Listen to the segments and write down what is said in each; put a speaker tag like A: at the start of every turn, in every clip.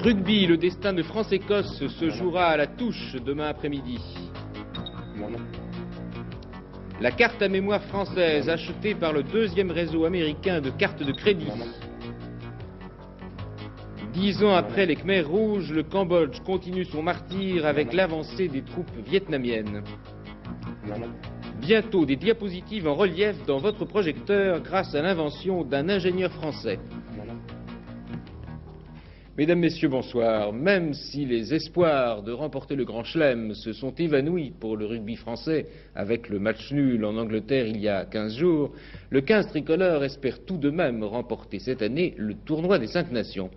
A: Rugby, le destin de France-Écosse se jouera à la touche demain après-midi. La carte à mémoire française achetée par le deuxième réseau américain de cartes de crédit. 10 ans après les Khmers rouges, le Cambodge continue son martyre avec l'avancée des troupes vietnamiennes. Bientôt des diapositives en relief dans votre projecteur grâce à l'invention d'un ingénieur français. Mesdames, Messieurs, bonsoir. Même si les espoirs de remporter le Grand Chelem se sont évanouis pour le rugby français avec le match nul en Angleterre il y a 15 jours, le 15 tricolore espère tout de même remporter cette année le tournoi des 5 nations.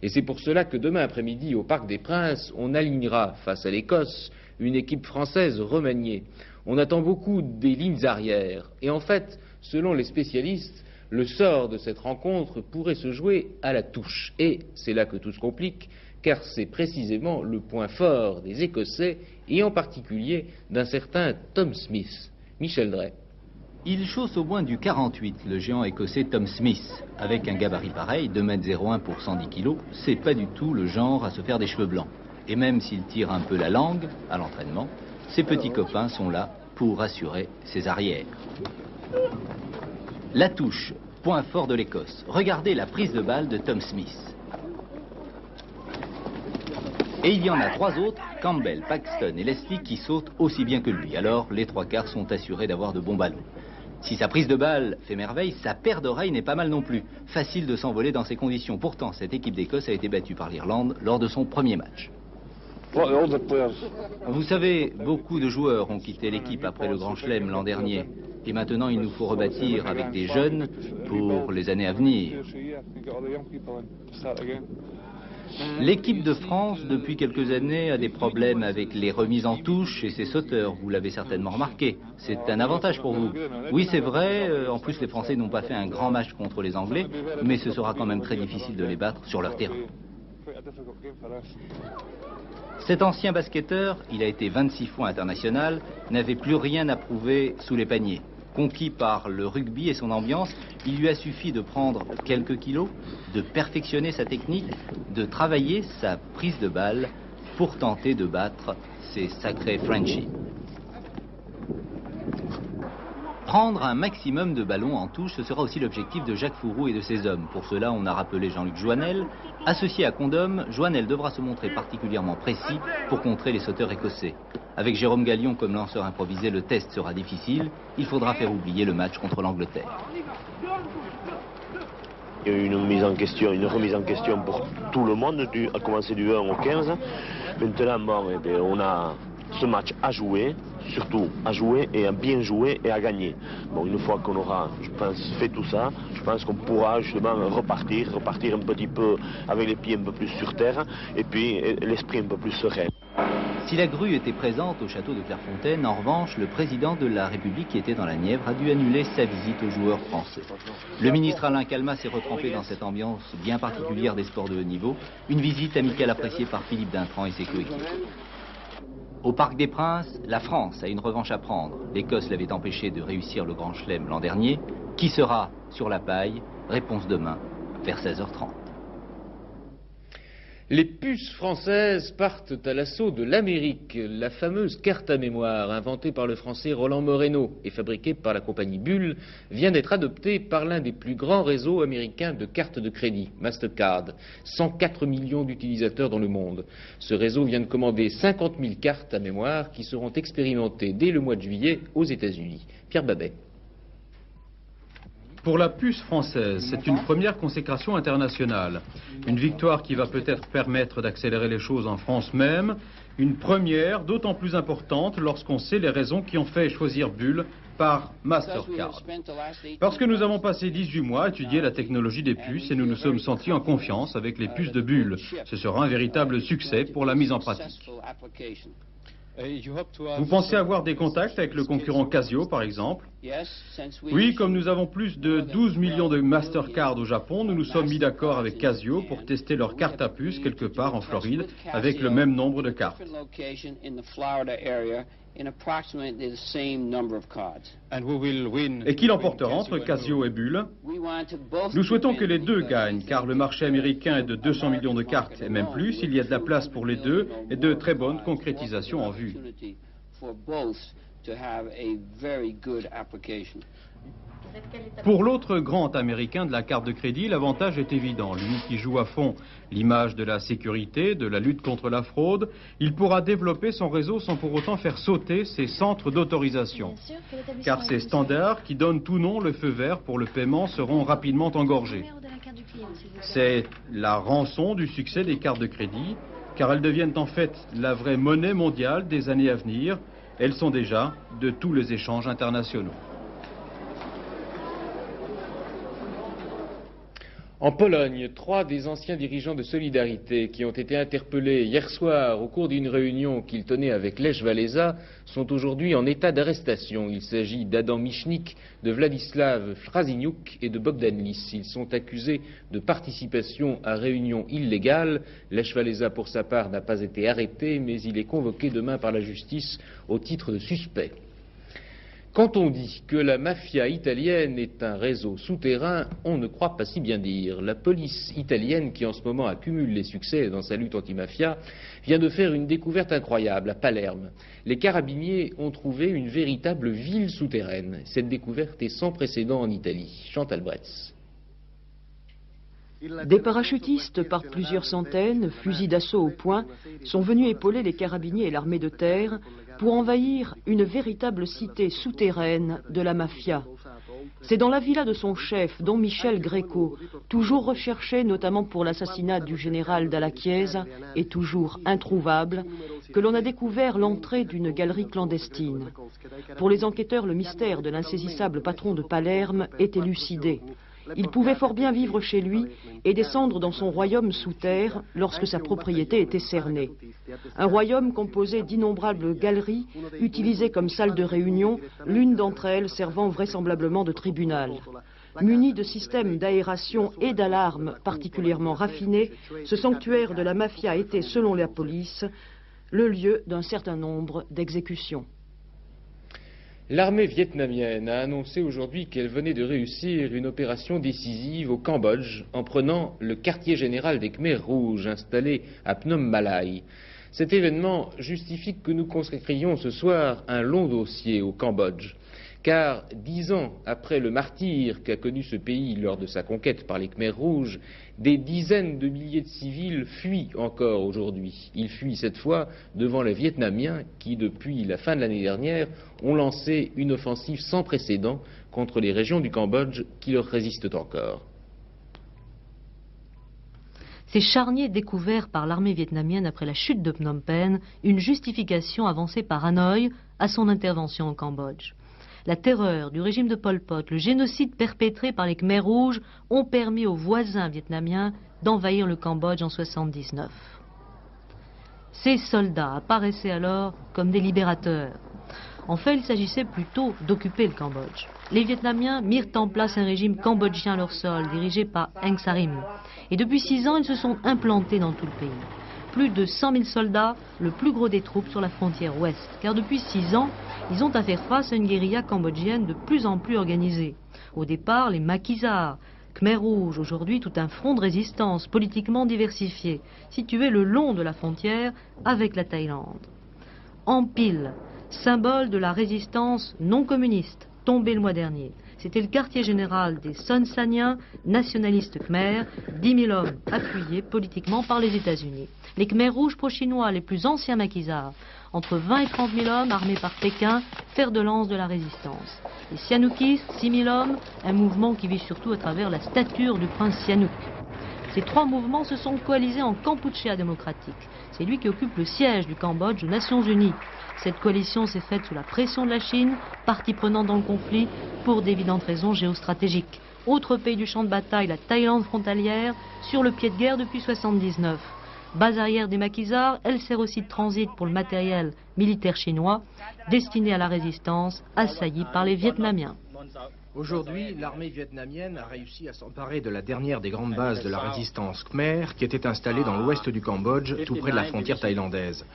A: Et c'est pour cela que demain après-midi, au Parc des Princes, on alignera face à l'Écosse une équipe française remaniée. On attend beaucoup des lignes arrières. Et en fait, selon les spécialistes, le sort de cette rencontre pourrait se jouer à la touche. Et c'est là que tout se complique, car c'est précisément le point fort des Écossais, et en particulier d'un certain Tom Smith. Michel Drey.
B: Il chausse au moins du 48, le géant écossais Tom Smith. Avec un gabarit pareil, 2,01 m pour 110 kg, c'est pas du tout le genre à se faire des cheveux blancs. Et même s'il tire un peu la langue à l'entraînement, ses petits copains sont là pour assurer ses arrières. La touche, point fort de l'Écosse. Regardez la prise de balle de Tom Smith. Et il y en a 3 autres, Campbell, Paxton et Leslie, qui sautent aussi bien que lui. Alors les 3/4 sont assurés d'avoir de bons ballons. Si sa prise de balle fait merveille, sa paire d'oreilles n'est pas mal non plus. Facile de s'envoler dans ces conditions. Pourtant, cette équipe d'Écosse a été battue par l'Irlande lors de son premier match. Vous savez, beaucoup de joueurs ont quitté l'équipe après le Grand Chelem l'an dernier. Et maintenant, il nous faut rebâtir avec des jeunes pour les années à venir. L'équipe de France, depuis quelques années, a des problèmes avec les remises en touche et ses sauteurs. Vous l'avez certainement remarqué. C'est un avantage pour vous. Oui, c'est vrai. En plus, les Français n'ont pas fait un grand match contre les Anglais, mais ce sera quand même très difficile de les battre sur leur terrain. Cet ancien basketteur, il a été 26 fois international, n'avait plus rien à prouver sous les paniers. Conquis par le rugby et son ambiance, il lui a suffi de prendre quelques kilos, de perfectionner sa technique, de travailler sa prise de balle pour tenter de battre ces sacrés Frenchies. Prendre un maximum de ballons en touche, ce sera aussi l'objectif de Jacques Fouroux et de ses hommes. Pour cela, on a rappelé Jean-Luc Joinel. Associé à Condom, Joinel devra se montrer particulièrement précis pour contrer les sauteurs écossais. Avec Jérôme Gallion comme lanceur improvisé, le test sera difficile. Il faudra faire oublier le match contre l'Angleterre.
C: Il y a eu une remise en question pour tout le monde, à commencer du 1 au 15. Maintenant, bon, eh bien, on a ce match à jouer, surtout à jouer et à bien jouer et à gagner. Bon, une fois qu'on aura, je pense, fait tout ça, je pense qu'on pourra justement repartir un petit peu avec les pieds un peu plus sur terre et puis l'esprit un peu plus serein.
B: Si la grue était présente au château de Clairefontaine, en revanche, le président de la République qui était dans la Nièvre a dû annuler sa visite aux joueurs français. Le ministre Alain Calmat s'est retrempé dans cette ambiance bien particulière des sports de haut niveau, une visite amicale appréciée par Philippe Dintran et ses coéquipiers. Au Parc des Princes, la France a une revanche à prendre. L'Écosse l'avait empêché de réussir le Grand Chelem l'an dernier. Qui sera sur la paille? Réponse demain, vers 16h30.
A: Les puces françaises partent à l'assaut de l'Amérique. La fameuse carte à mémoire, inventée par le français Roland Moreno et fabriquée par la compagnie Bull, vient d'être adoptée par l'un des plus grands réseaux américains de cartes de crédit, Mastercard. 104 millions d'utilisateurs dans le monde. Ce réseau vient de commander 50 000 cartes à mémoire qui seront expérimentées dès le mois de juillet aux États-Unis. Pierre Babet.
D: Pour la puce française, c'est une première consécration internationale. Une victoire qui va peut-être permettre d'accélérer les choses en France même. Une première d'autant plus importante lorsqu'on sait les raisons qui ont fait choisir Bull par Mastercard. Parce que nous avons passé 18 mois à étudier la technologie des puces et nous nous sommes sentis en confiance avec les puces de Bull. Ce sera un véritable succès pour la mise en pratique. Vous pensez avoir des contacts avec le concurrent Casio, par exemple? Oui, comme nous avons plus de 12 millions de Mastercard au Japon, nous nous sommes mis d'accord avec Casio pour tester leur carte à puce quelque part en Floride avec le même nombre de cartes. Et qui l'emportera entre Casio et Bull? Nous souhaitons que les deux gagnent, car le marché américain est de 200 millions de cartes et même plus. Il y a de la place pour les deux et de très bonnes concrétisations en vue. Pour l'autre grand américain de la carte de crédit, l'avantage est évident. Lui qui joue à fond l'image de la sécurité, de la lutte contre la fraude, il pourra développer son réseau sans pour autant faire sauter ses centres d'autorisation. Car ces standards qui donnent tout nom le feu vert pour le paiement seront rapidement engorgés. C'est la rançon du succès des cartes de crédit, car elles deviennent en fait la vraie monnaie mondiale des années à venir. Elles sont déjà de tous les échanges internationaux.
A: En Pologne, 3 des anciens dirigeants de Solidarité qui ont été interpellés hier soir au cours d'une réunion qu'ils tenaient avec Lech Walesa sont aujourd'hui en état d'arrestation. Il s'agit d'Adam Michnik, de Vladislav Frasyniuk et de Bogdan Lis. Ils sont accusés de participation à réunion illégale. Lech Walesa, pour sa part, n'a pas été arrêté, mais il est convoqué demain par la justice au titre de suspect. Quand on dit que la mafia italienne est un réseau souterrain, on ne croit pas si bien dire. La police italienne, qui en ce moment accumule les succès dans sa lutte anti-mafia, vient de faire une découverte incroyable à Palerme. Les carabiniers ont trouvé une véritable ville souterraine. Cette découverte est sans précédent en Italie. Chantal Bretz.
E: Des parachutistes par plusieurs centaines, fusils d'assaut au poing, sont venus épauler les carabiniers et l'armée de terre pour envahir une véritable cité souterraine de la mafia. C'est dans la villa de son chef, Don Michel Greco, toujours recherché notamment pour l'assassinat du général Dalla Chiesa et toujours introuvable, que l'on a découvert l'entrée d'une galerie clandestine. Pour les enquêteurs, le mystère de l'insaisissable patron de Palerme est élucidé. Il pouvait fort bien vivre chez lui et descendre dans son royaume sous terre lorsque sa propriété était cernée. Un royaume composé d'innombrables galeries utilisées comme salle de réunion, l'une d'entre elles servant vraisemblablement de tribunal. Muni de systèmes d'aération et d'alarmes particulièrement raffinés, ce sanctuaire de la mafia était, selon la police, le lieu d'un certain nombre d'exécutions.
A: L'armée vietnamienne a annoncé aujourd'hui qu'elle venait de réussir une opération décisive au Cambodge en prenant le quartier général des Khmers rouges installé à Phnom Malay. Cet événement justifie que nous consacrions ce soir un long dossier au Cambodge. Car 10 ans après le martyre qu'a connu ce pays lors de sa conquête par les Khmers rouges, des dizaines de milliers de civils fuient encore aujourd'hui. Ils fuient cette fois devant les Vietnamiens qui, depuis la fin de l'année dernière, ont lancé une offensive sans précédent contre les régions du Cambodge qui leur résistent encore.
F: Ces charniers découverts par l'armée vietnamienne après la chute de Phnom Penh, une justification avancée par Hanoï à son intervention au Cambodge. La terreur du régime de Pol Pot, le génocide perpétré par les Khmers rouges ont permis aux voisins vietnamiens d'envahir le Cambodge en 1979. Ces soldats apparaissaient alors comme des libérateurs. En fait, il s'agissait plutôt d'occuper le Cambodge. Les Vietnamiens mirent en place un régime cambodgien à leur sol, dirigé par Heng Sarim. Et depuis 6 ans, ils se sont implantés dans tout le pays. Plus de 100 000 soldats, le plus gros des troupes sur la frontière ouest. Car depuis 6 ans, ils ont à faire face à une guérilla cambodgienne de plus en plus organisée. Au départ, les maquisards, Khmers rouges, aujourd'hui tout un front de résistance politiquement diversifié, situé le long de la frontière avec la Thaïlande. Ampil, symbole de la résistance non communiste, tombé le mois dernier. C'était le quartier général des Son Sanniens, nationalistes khmers, 10 000 hommes appuyés politiquement par les États-Unis. Les Khmers rouges pro-chinois, les plus anciens maquisards, entre 20 et 30 000 hommes armés par Pékin, fer de lance de la résistance. Les Sihanoukis, 6 000 hommes, un mouvement qui vit surtout à travers la stature du prince Sihanouk. Ces 3 mouvements se sont coalisés en Kampuchea démocratique. C'est lui qui occupe le siège du Cambodge aux Nations Unies. Cette coalition s'est faite sous la pression de la Chine, partie prenante dans le conflit, pour d'évidentes raisons géostratégiques. Autre pays du champ de bataille, la Thaïlande frontalière, sur le pied de guerre depuis 1979. Base arrière des maquisards, elle sert aussi de transit pour le matériel militaire chinois destiné à la résistance assaillie par les Vietnamiens.
G: Aujourd'hui, l'armée vietnamienne a réussi à s'emparer de la dernière des grandes bases de la résistance Khmer qui était installée dans l'ouest du Cambodge, tout près de la frontière thaïlandaise.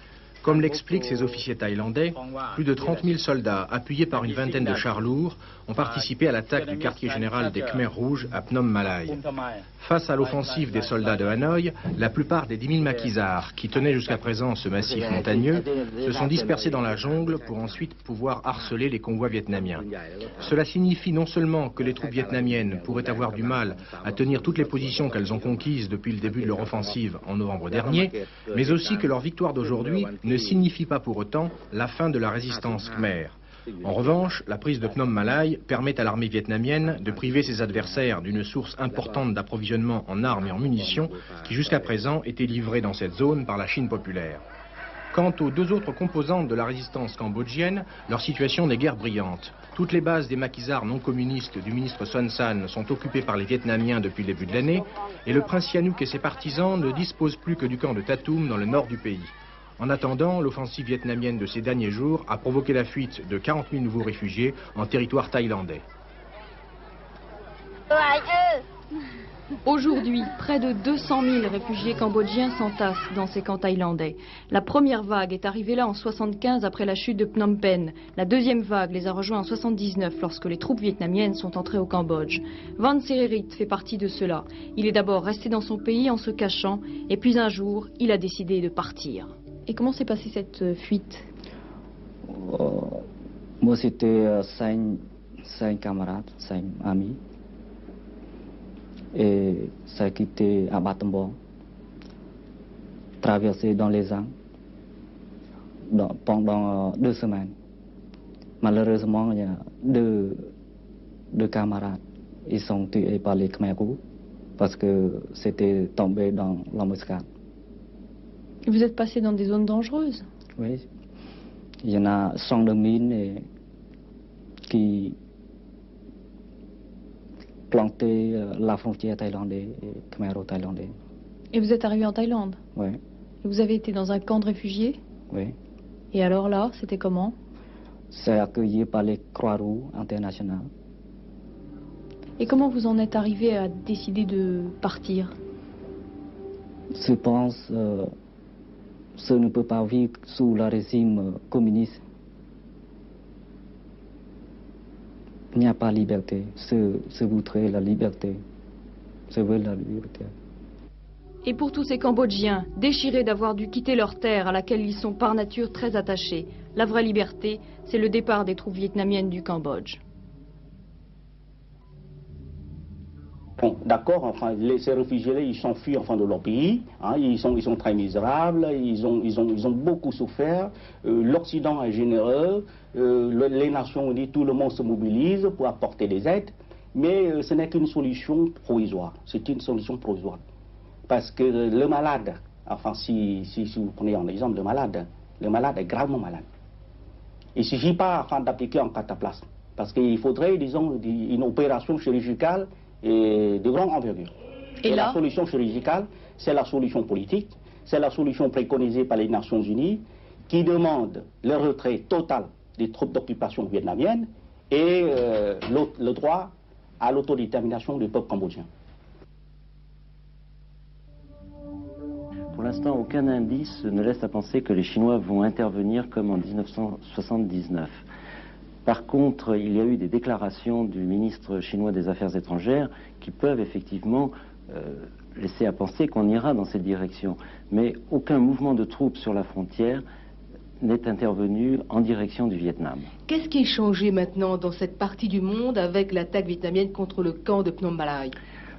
G: Comme l'expliquent ces officiers thaïlandais, plus de 30 000 soldats, appuyés par une vingtaine de chars lourds, ont participé à l'attaque du quartier général des Khmers rouges à Phnom Malay. Face à l'offensive des soldats de Hanoï, la plupart des 10 000 maquisards, qui tenaient jusqu'à présent ce massif montagneux, se sont dispersés dans la jungle pour ensuite pouvoir harceler les convois vietnamiens. Cela signifie non seulement que les troupes vietnamiennes pourraient avoir du mal à tenir toutes les positions qu'elles ont conquises depuis le début de leur offensive en novembre dernier, mais aussi que leur victoire d'aujourd'hui ne signifie pas pour autant la fin de la résistance Khmer. En revanche, la prise de Phnom Malay permet à l'armée vietnamienne de priver ses adversaires d'une source importante d'approvisionnement en armes et en munitions qui jusqu'à présent étaient livrées dans cette zone par la Chine populaire. Quant aux deux autres composantes de la résistance cambodgienne, leur situation n'est guère brillante. Toutes les bases des maquisards non communistes du ministre Son Sann sont occupées par les Vietnamiens depuis le début de l'année et le prince Sihanouk et ses partisans ne disposent plus que du camp de Tatum dans le nord du pays. En attendant, l'offensive vietnamienne de ces derniers jours a provoqué la fuite de 40 000 nouveaux réfugiés en territoire thaïlandais.
H: Aujourd'hui, près de 200 000 réfugiés cambodgiens s'entassent dans ces camps thaïlandais. La première vague est arrivée là en 1975 après la chute de Phnom Penh. La deuxième vague les a rejoints en 1979 lorsque les troupes vietnamiennes sont entrées au Cambodge. Van Sererit fait partie de cela. Il est d'abord resté dans son pays en se cachant et puis un jour, il a décidé de partir. Et comment s'est passée cette fuite?
I: Moi, c'était 5 camarades, 5 amis. Et ça a quitté à Battambang, traversé dans les Andes pendant 2 semaines. Malheureusement, il y a deux camarades. Ils sont tués par les Khmer rouges parce que c'était tombé dans l'embuscade.
H: Vous êtes passé dans des zones dangereuses?
I: Oui. Il y en a 100 de mines qui plantaient la frontière thaïlandaise et khmero-thaïlandaise.
H: Et vous êtes arrivé en Thaïlande?
I: Oui.
H: Et vous avez été dans un camp de réfugiés?
I: Oui.
H: Et alors là, c'était comment?
I: C'est accueilli par les Croix-Rouges internationales.
H: Et comment vous en êtes arrivé à décider de partir?
I: Je pense je ne peux pas vivre sous le régime communiste. Il n'y a pas de liberté. Je voudrais la liberté. Je veux la liberté.
H: Et pour tous ces Cambodgiens, déchirés d'avoir dû quitter leur terre à laquelle ils sont par nature très attachés, la vraie liberté, c'est le départ des troupes vietnamiennes du Cambodge.
J: Bon, d'accord, enfin, ces réfugiés-là, ils s'enfuient enfin de leur pays, hein, ils sont très misérables, ils ont beaucoup souffert. L'Occident est généreux, les Nations Unies, tout le monde se mobilise pour apporter des aides, mais ce n'est qu'une solution provisoire. C'est une solution provisoire. Parce que le malade, enfin, si vous prenez en exemple le malade est gravement malade. Il ne suffit pas enfin, d'appliquer un cataplasme, parce qu'il faudrait, disons, une opération chirurgicale et de grande envergure. Et la solution chirurgicale, c'est la solution politique, c'est la solution préconisée par les Nations Unies qui demande le retrait total des troupes d'occupation vietnamiennes et le droit à l'autodétermination du peuple cambodgien.
K: Pour l'instant, aucun indice ne laisse à penser que les Chinois vont intervenir comme en 1979. Par contre, il y a eu des déclarations du ministre chinois des Affaires étrangères qui peuvent effectivement laisser à penser qu'on ira dans cette direction. Mais aucun mouvement de troupes sur la frontière n'est intervenu en direction du Vietnam.
L: Qu'est-ce qui est changé maintenant dans cette partie du monde avec l'attaque vietnamienne contre le camp de Phnom Malay?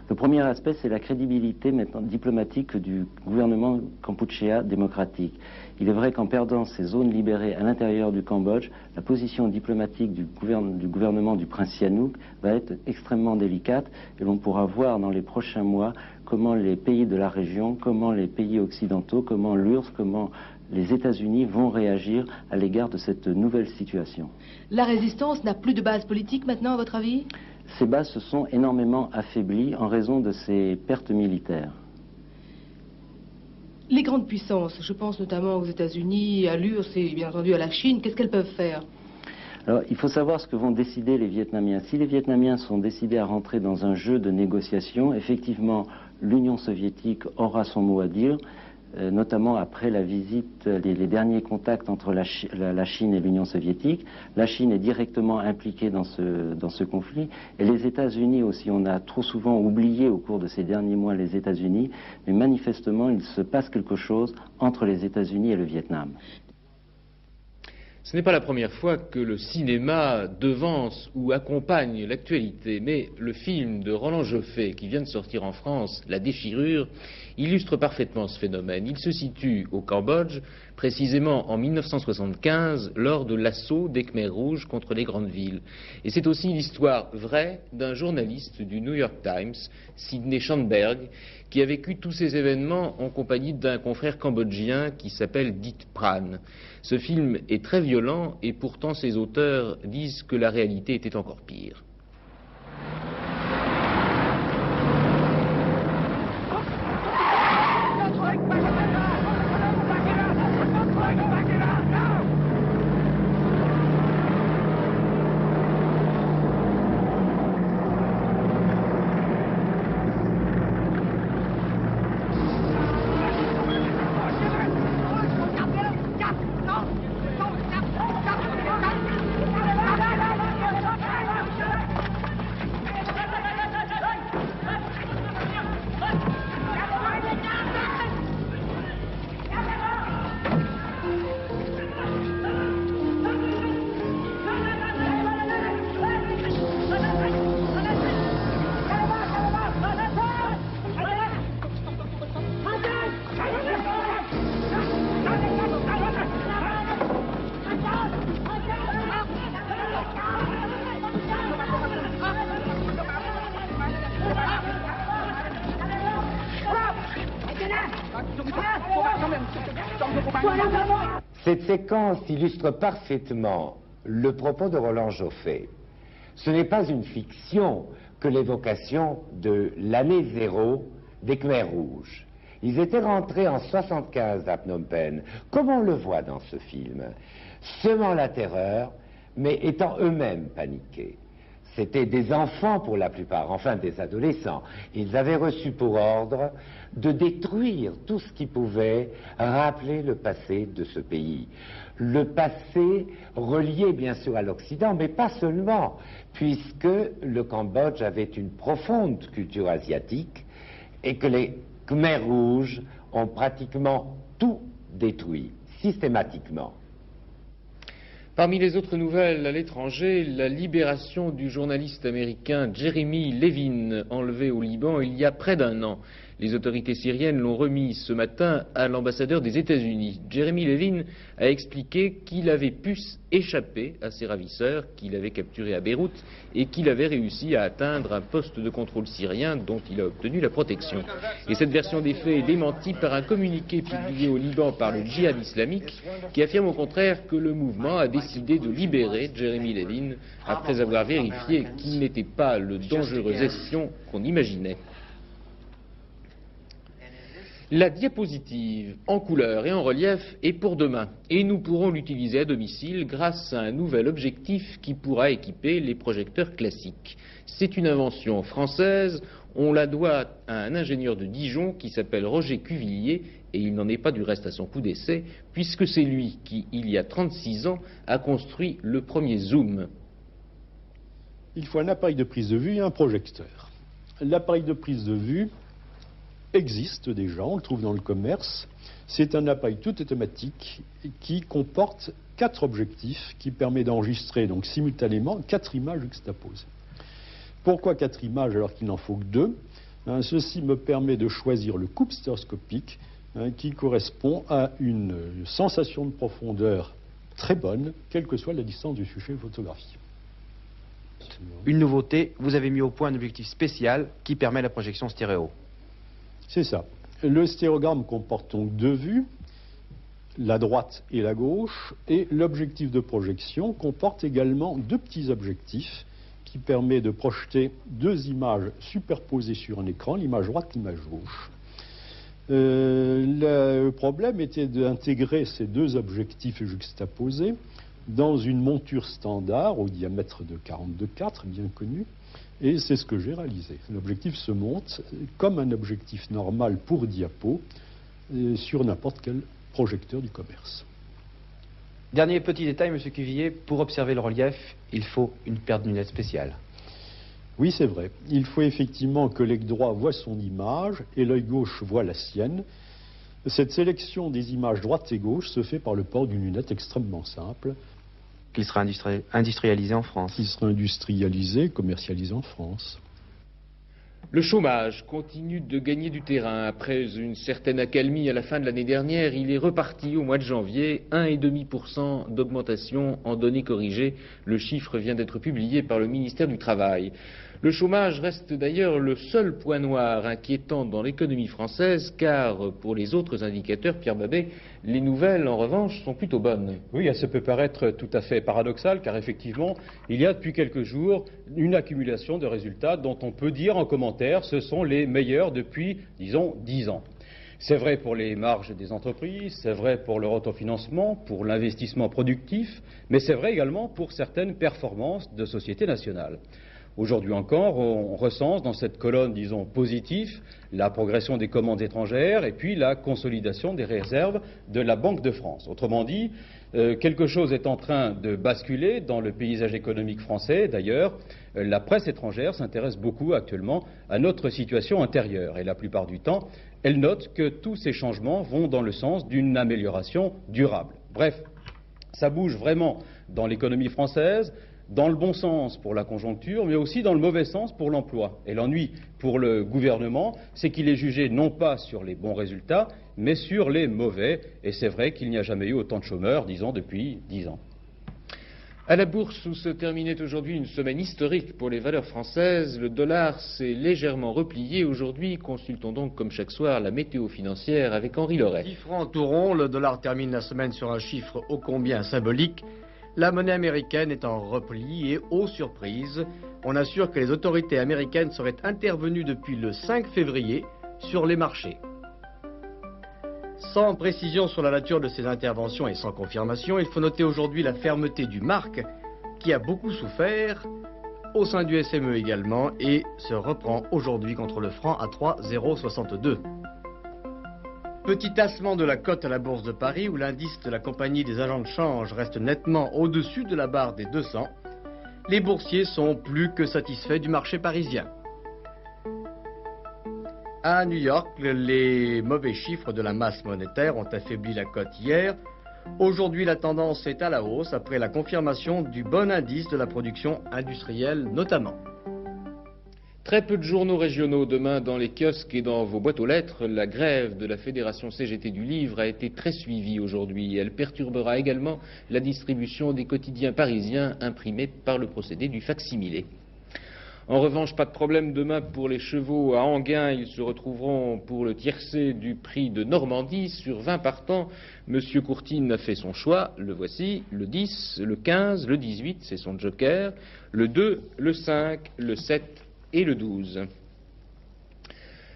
K: Le premier aspect, c'est la crédibilité maintenant diplomatique du gouvernement kampuchéa démocratique. Il est vrai qu'en perdant ces zones libérées à l'intérieur du Cambodge, la position diplomatique du gouvernement du prince Sihanouk va être extrêmement délicate et l'on pourra voir dans les prochains mois comment les pays de la région, comment les pays occidentaux, comment l'URSS, comment les États-Unis vont réagir à l'égard de cette nouvelle situation.
L: La résistance n'a plus de base politique maintenant, à votre avis?
K: Ces bases se sont énormément affaiblies en raison de ces pertes militaires.
L: Les grandes puissances, je pense notamment aux États-Unis, à l'URSS et bien entendu à la Chine, qu'est-ce qu'elles peuvent faire?
K: Alors, il faut savoir ce que vont décider les Vietnamiens. Si les Vietnamiens sont décidés à rentrer dans un jeu de négociation, effectivement, l'Union soviétique aura son mot à dire, notamment après la visite, les derniers contacts entre la Chine et l'Union soviétique. La Chine est directement impliquée dans ce conflit, et les États-Unis aussi. On a trop souvent oublié au cours de ces derniers mois les États-Unis, mais manifestement, il se passe quelque chose entre les États-Unis et le Vietnam.
A: Ce n'est pas la première fois que le cinéma devance ou accompagne l'actualité, mais le film de Roland Joffé, qui vient de sortir en France, La Déchirure, illustre parfaitement ce phénomène. Il se situe au Cambodge, précisément en 1975, lors de l'assaut des Khmers rouges contre les grandes villes. Et c'est aussi l'histoire vraie d'un journaliste du New York Times, Sidney Schanberg, qui a vécu tous ces événements en compagnie d'un confrère cambodgien qui s'appelle Dit Pran. Ce film est très violent et pourtant ses auteurs disent que la réalité était encore pire.
M: Cette séquence illustre parfaitement le propos de Roland Joffé. Ce n'est pas une fiction que l'évocation de l'année zéro des Khmers rouges. Ils étaient rentrés en 75 à Phnom Penh, comme on le voit dans ce film, semant la terreur, mais étant eux-mêmes paniqués. C'étaient des enfants pour la plupart, enfin des adolescents. Ils avaient reçu pour ordre de détruire tout ce qui pouvait rappeler le passé de ce pays. Le passé relié bien sûr à l'Occident, mais pas seulement, puisque le Cambodge avait une profonde culture asiatique et que les Khmers rouges ont pratiquement tout détruit, systématiquement.
A: Parmi les autres nouvelles à l'étranger, la libération du journaliste américain Jeremy Levin, enlevé au Liban il y a près d'un an. Les autorités syriennes l'ont remis ce matin à l'ambassadeur des États-Unis. Jeremy Levin a expliqué qu'il avait pu échapper à ses ravisseurs, qu'il avait capturés à Beyrouth et qu'il avait réussi à atteindre un poste de contrôle syrien dont il a obtenu la protection. Et cette version des faits est démentie par un communiqué publié au Liban par le djihad islamique qui affirme au contraire que le mouvement a décidé de libérer Jeremy Levin après avoir vérifié qu'il n'était pas le dangereux espion qu'on imaginait. La diapositive en couleur et en relief est pour demain et nous pourrons l'utiliser à domicile grâce à un nouvel objectif qui pourra équiper les projecteurs classiques. C'est une invention française, on la doit à un ingénieur de Dijon qui s'appelle Roger Cuvillier et il n'en est pas du reste à son coup d'essai puisque c'est lui qui, il y a 36 ans, a construit le premier zoom.
N: Il faut un appareil de prise de vue et un projecteur. L'appareil de prise de vue existe déjà, on le trouve dans le commerce. C'est un appareil tout automatique qui comporte 4 objectifs qui permet d'enregistrer donc simultanément 4 images juxtaposées. Pourquoi 4 images alors qu'il n'en faut que 2 ? Ceci me permet de choisir le couple stéréoscopique qui correspond à une sensation de profondeur très bonne, quelle que soit la distance du sujet photographié.
G: Une nouveauté, vous avez mis au point un objectif spécial qui permet la projection stéréo.
N: C'est ça. Le stéréogramme comporte donc 2 vues, la droite et la gauche, et l'objectif de projection comporte également 2 petits objectifs qui permettent de projeter 2 images superposées sur un écran, l'image droite et l'image gauche. Le problème était d'intégrer ces deux objectifs juxtaposés dans une monture standard au diamètre de 42,4, bien connu, et c'est ce que j'ai réalisé. L'objectif se monte comme un objectif normal pour diapo sur n'importe quel projecteur du commerce.
O: Dernier petit détail, M. Cuvillier, pour observer le relief, il faut une paire de lunettes spéciales.
N: Oui, c'est vrai. Il faut effectivement que l'œil droit voit son image et l'œil gauche voit la sienne. Cette sélection des images droite et gauche se fait par le port d'une lunette extrêmement simple.
O: Qu'il sera industrialisé en France.
N: Qui sera industrialisé, commercialisé en France.
A: Le chômage continue de gagner du terrain. Après une certaine accalmie à la fin de l'année dernière, il est reparti au mois de janvier, 1,5% d'augmentation en données corrigées. Le chiffre vient d'être publié par le ministère du Travail. Le chômage reste d'ailleurs le seul point noir inquiétant dans l'économie française, car pour les autres indicateurs, Pierre Babet, les nouvelles en revanche sont plutôt bonnes.
D: Oui, ça peut paraître tout à fait paradoxal, car effectivement, il y a depuis quelques jours une accumulation de résultats dont on peut dire en commentaire ce sont les meilleurs depuis, disons, 10 ans. C'est vrai pour les marges des entreprises, c'est vrai pour leur autofinancement, pour l'investissement productif, mais c'est vrai également pour certaines performances de sociétés nationales. Aujourd'hui encore, on recense dans cette colonne, disons, positive, la progression des commandes étrangères et puis la consolidation des réserves de la Banque de France. Autrement dit, quelque chose est en train de basculer dans le paysage économique français. D'ailleurs, la presse étrangère s'intéresse beaucoup actuellement à notre situation intérieure et la plupart du temps, elle note que tous ces changements vont dans le sens d'une amélioration durable. Bref, ça bouge vraiment dans l'économie française, dans le bon sens pour la conjoncture, mais aussi dans le mauvais sens pour l'emploi. Et l'ennui pour le gouvernement, c'est qu'il est jugé non pas sur les bons résultats, mais sur les mauvais. Et c'est vrai qu'il n'y a jamais eu autant de chômeurs, disons, depuis 10 ans.
A: À la bourse, où se terminait aujourd'hui une semaine historique pour les valeurs françaises, le dollar s'est légèrement replié aujourd'hui. Consultons donc, comme chaque soir, la météo financière avec Henri Loret.
P: 10 francs tout rond, le dollar termine la semaine sur un chiffre ô combien symbolique. La monnaie américaine est en repli et, aux surprises, on assure que les autorités américaines seraient intervenues depuis le 5 février sur les marchés. Sans précision sur la nature de ces interventions et sans confirmation, il faut noter aujourd'hui la fermeté du mark qui a beaucoup souffert, au sein du SME également, et se reprend aujourd'hui contre le franc à 3,062. Petit tassement de la cote à la Bourse de Paris où l'indice de la compagnie des agents de change reste nettement au-dessus de la barre des 200. Les boursiers sont plus que satisfaits du marché parisien. À New York, les mauvais chiffres de la masse monétaire ont affaibli la cote hier. Aujourd'hui, la tendance est à la hausse après la confirmation du bon indice de la production industrielle notamment.
A: Très peu de journaux régionaux demain dans les kiosques et dans vos boîtes aux lettres. La grève de la Fédération CGT du livre a été très suivie aujourd'hui. Elle perturbera également la distribution des quotidiens parisiens imprimés par le procédé du facsimilé. En revanche, pas de problème demain pour les chevaux à Enghien. Ils se retrouveront pour le tiercé du prix de Normandie. Sur 20 partants, Monsieur Courtine a fait son choix. Le voici, le 10, le 15, le 18, c'est son joker, le 2, le 5, le 7 et le 12.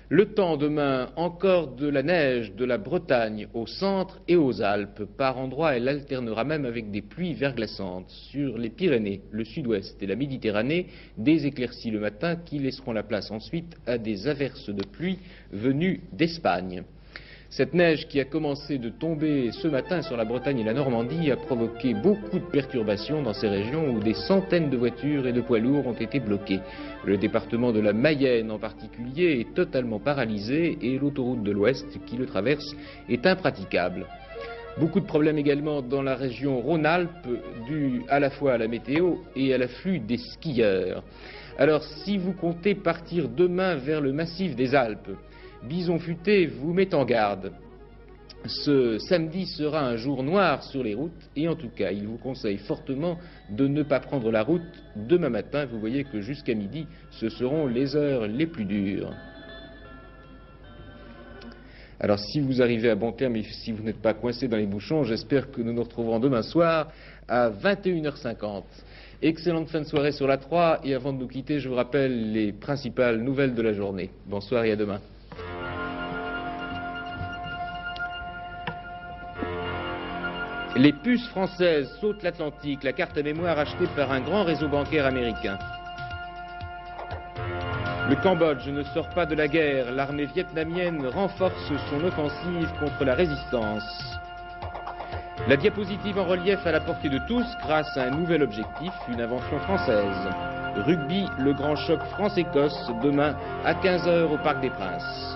A: Le temps demain, encore de la neige de la Bretagne au centre et aux Alpes. Par endroits, elle alternera même avec des pluies verglaçantes. Sur les Pyrénées, le sud-ouest et la Méditerranée, des éclaircies le matin qui laisseront la place ensuite à des averses de pluie venues d'Espagne. Cette neige qui a commencé de tomber ce matin sur la Bretagne et la Normandie a provoqué beaucoup de perturbations dans ces régions où des centaines de voitures et de poids lourds ont été bloqués. Le département de la Mayenne en particulier est totalement paralysé et l'autoroute de l'Ouest qui le traverse est impraticable. Beaucoup de problèmes également dans la région Rhône-Alpes dus à la fois à la météo et à l'afflux des skieurs. Alors si vous comptez partir demain vers le massif des Alpes, Bison Futé vous met en garde. Ce samedi sera un jour noir sur les routes et en tout cas, il vous conseille fortement de ne pas prendre la route demain matin. Vous voyez que jusqu'à midi, ce seront les heures les plus dures. Alors si vous arrivez à bon terme et si vous n'êtes pas coincé dans les bouchons, j'espère que nous nous retrouverons demain soir à 21h50. Excellente fin de soirée sur la 3 et avant de nous quitter, je vous rappelle les principales nouvelles de la journée. Bonsoir et à demain. Les puces françaises sautent l'Atlantique, la carte à mémoire achetée par un grand réseau bancaire américain. Le Cambodge ne sort pas de la guerre, l'armée vietnamienne renforce son offensive contre la résistance. La diapositive en relief à la portée de tous grâce à un nouvel objectif, une invention française. Rugby, le grand choc France-Écosse, demain à 15 h au Parc des Princes.